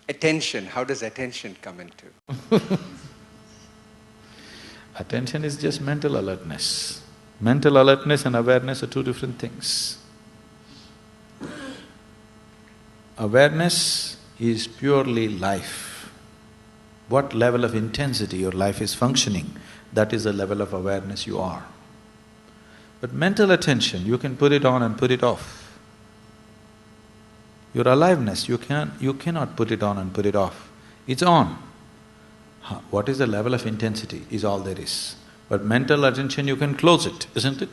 Attention, how does attention come into? Attention is just mental alertness. Mental alertness and awareness are two different things. Awareness is purely life. What level of intensity your life is functioning, that is the level of awareness you are. But mental attention, you can put it on and put it off. Your aliveness, you cannot put it on and put it off. It's on. What is the level of intensity is all there is. But mental attention, you can close it, isn't it?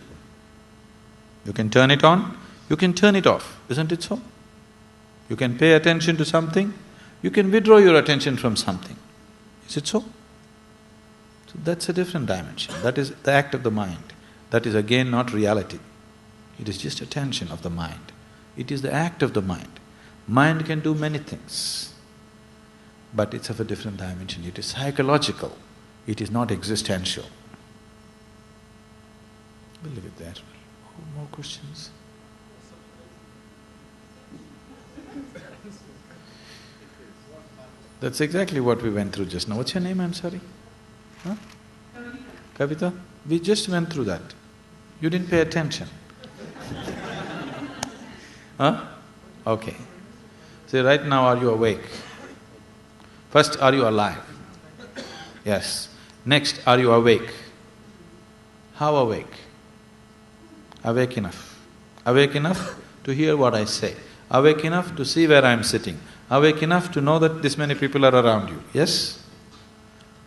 You can turn it on, you can turn it off, isn't it so? You can pay attention to something, you can withdraw your attention from something. Is it so? So that's a different dimension. That is the act of the mind. That is again not reality. It is just attention of the mind. It is the act of the mind. Mind can do many things, but it's of a different dimension. It is psychological. It is not existential. We'll leave it there. More questions? That's exactly what we went through just now. What's your name, I'm sorry? Huh? Kavita? We just went through that. You didn't pay attention. Huh? Okay. See, right now are you awake? First, are you alive? Yes. Next, are you awake? How awake? Awake enough. Awake enough to hear what I say. Awake enough to see where I am sitting. Awake enough to know that this many people are around you, yes?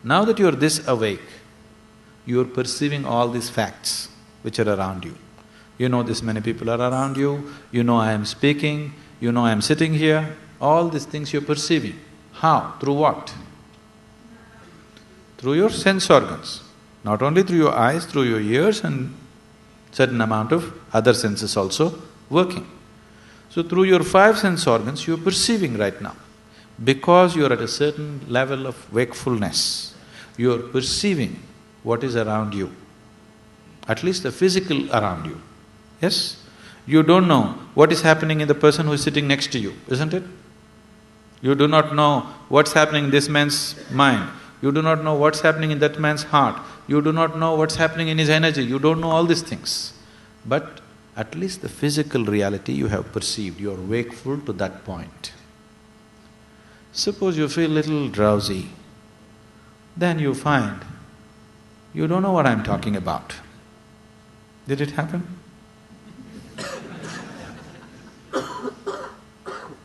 Now that you are this awake, you are perceiving all these facts which are around you. You know this many people are around you, you know I am speaking, you know I am sitting here, all these things you're perceiving. How? Through what? Through your sense organs. Not only through your eyes, through your ears and certain amount of other senses also working. So through your five sense organs, you're perceiving right now. Because you're at a certain level of wakefulness, you're perceiving what is around you, at least the physical around you, yes? You don't know what is happening in the person who is sitting next to you, isn't it? You do not know what's happening in this man's mind, you do not know what's happening in that man's heart, you do not know what's happening in his energy, you don't know all these things. But at least the physical reality you have perceived, you are wakeful to that point. Suppose you feel little drowsy, then you find you don't know what I'm talking about. Did it happen?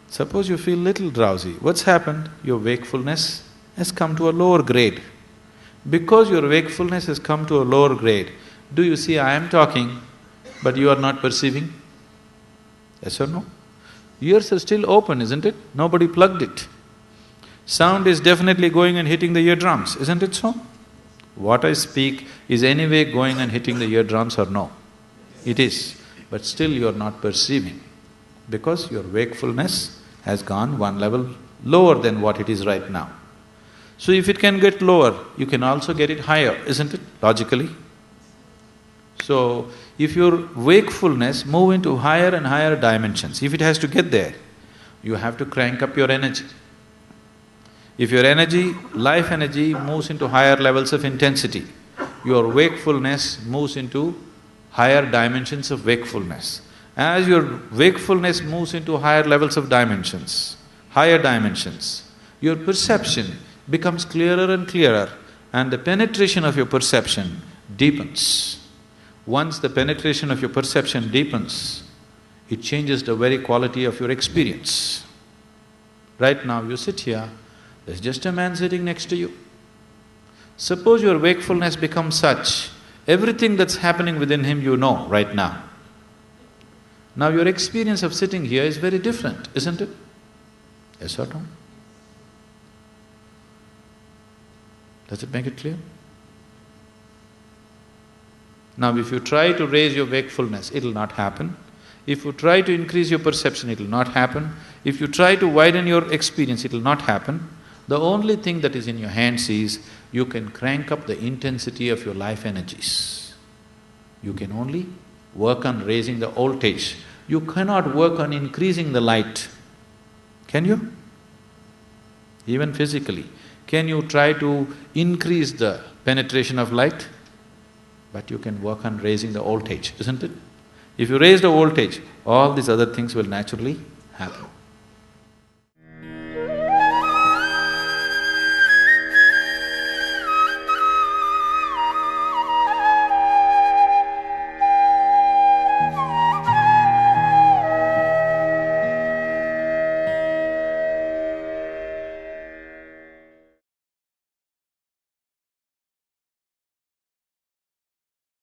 Suppose you feel little drowsy, what's happened? Your wakefulness has come to a lower grade. Because your wakefulness has come to a lower grade, do you see I am talking, but you are not perceiving? Yes or no? Ears are still open, isn't it? Nobody plugged it. Sound is definitely going and hitting the eardrums, isn't it so? What I speak is anyway going and hitting the eardrums or no? It is, but still you are not perceiving because your wakefulness has gone one level lower than what it is right now. So if it can get lower, you can also get it higher, isn't it, logically? So, if your wakefulness move into higher and higher dimensions, if it has to get there, you have to crank up your energy. If your energy, life energy moves into higher levels of intensity, your wakefulness moves into higher dimensions of wakefulness. As your wakefulness moves into higher levels of dimensions, higher dimensions, your perception becomes clearer and clearer and the penetration of your perception deepens. Once the penetration of your perception deepens, it changes the very quality of your experience. Right now you sit here, there's just a man sitting next to you. Suppose your wakefulness becomes such, everything that's happening within him you know right now. Now your experience of sitting here is very different, isn't it? Yes or no? Does it make it clear? Now if you try to raise your wakefulness, it'll not happen. If you try to increase your perception, it'll not happen. If you try to widen your experience, it'll not happen. The only thing that is in your hands is, you can crank up the intensity of your life energies. You can only work on raising the voltage. You cannot work on increasing the light. Can you? even physically. Can you try to increase the penetration of light? But you can work on raising the voltage, isn't it? If you raise the voltage, all these other things will naturally happen.